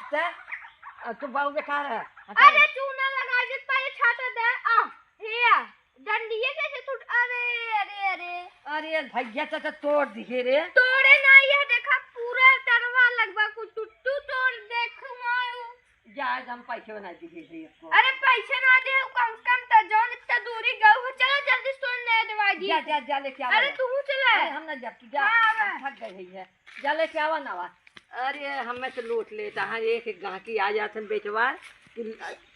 तू बहुत बेकार है। अरे चूना लगा दे पहले छाता दे आ हिया डंडिये कैसे टूट अरे अरे अरे अरे भैया तो तोड़ दिखे रे। तोड़े ना ये देखा पूरा तरवा लगभग कुछ टूटू तोड़ देख मायो जाए हम पैसे बना दिखे थे इसको। अरे पैसे ना दे कम से कम त जौन इतना दूरी गऊ हो चलो जल्दी सुन ले दवाई जा जा जा लेके आ। अरे तू चला हम ना जा तू जा थक गई है जा लेके आवा ना वा। अरे हमें तो लूट लेता है एक गाहकी आ जाते बेचवार कि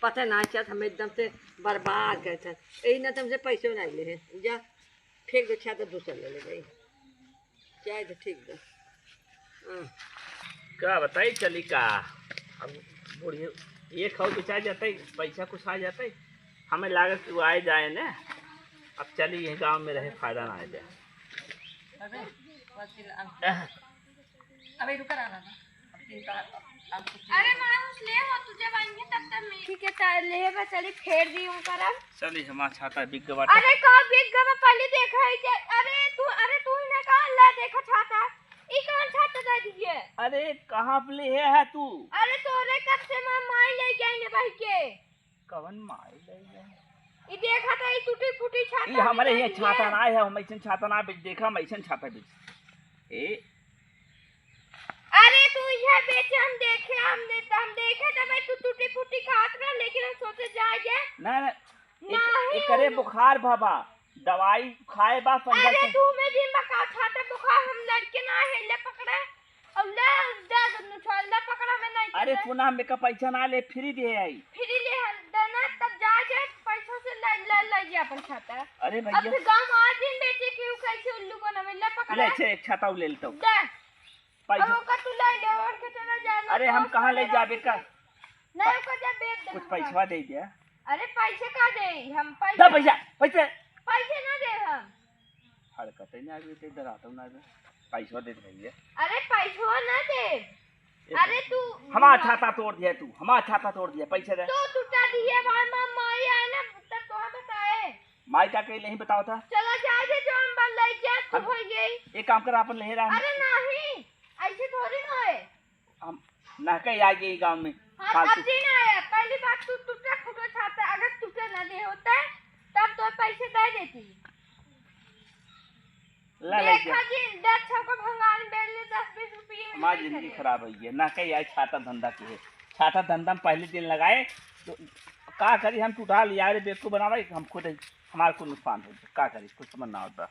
पता ना चल हमें एकदम से बर्बाद करते यही ना तुमसे पैसे नहीं ले हैं जा फेंक दो छा तो दूसरा ले ले गई चाहे तो ठीक दो। क्या बताई चली का अब बुढ़ी ये खाओ तो चाहे जाता पैसा कुछ आ जाता हमें लागत कि वो आए जाए ना अब चली ये गांव में रहे फायदा ना आ जाए। अबे रुका रहा अरे मायूस ले हो तुझे बनेंगे तब तक मैं ठीक है ले बस चली फेर दी हूं करम चली हमारा छाता बिक गवा। अरे का बिक गवा पहले देखा है कि अरे तू ने कहा ला देखा छाता ई कौन छाता दे दिए। अरे कहाँ पे ले है तू। अरे तोरे कब से माई ले गई ने भाई के कवन माई ले गई ई देखा था ई टूटी फूटी छाता ये हमारे ये छाता ना है हम ऐसे छाता ना बेच देखा हम ऐसे छाता बेच ए अरे तू यह बेचे हम देखे तो भाई तू टूटी फूटी खात रहा लेकिन हम सोचे जाएंगे ना एक करे बुखार बाबा दवाई खाए बा पंद्रह। अरे तू में दिन बका छाता बुखार हम लड़के ना है ले पकड़े और ले दे छोड़ पकड़ा में नहीं। अरे पुनः मेरे का पैसा ना ले फ्री दे आई फ्री ले देना तब जाके पैसों से ले अपन छाता। अरे भैया अब गांव आज दिन बेचे क्यों कैसे उल्लू को ना मिला पकड़ा ले एक छाता ले लेता हूं दे पैसा। का तू ले ले और के चला जाना। अरे हम कहाँ ले जाबे का नहीं को जब बेच दे कुछ पैसा दे दिया। अरे पैसे का दे हम दा पैसे पैसे ना दे हम हड़कत नहीं आगे ते इधर आता हूं ना पैसा दे भैया। अरे पैसा ना दे अरे तू हमारा छाता तोड़ दिया तू हमारा छाता तोड़ दिया पैसे दे तो टूटा दिए भाई माई आए ना तब तो बताए माई का कहीं नहीं बताओ था। चला जाए जो हम बन ले जा तू हो गई एक काम कर अपन ले रहा अरे नहीं ऐसे थोड़ी ना है हम ना कहीं आ गई गांव में हाँ अब दिन आया पहली बात तू टूटा फूटा छाता अगर टूटा ना दे होता तब तो पैसे दे देती। देखा जी 10 को भंगार बेचने 10-20 रुपये में हमारी जिंदगी खराब हुई है ना कहीं आज छाता धंधा की है छाता धंधा में पहले दिन लगाए तो का करी हम टूटा लिया बेवकूफ बनावे हम खुद हमारे को नुकसान हो का करी कुछ समझ ना होता।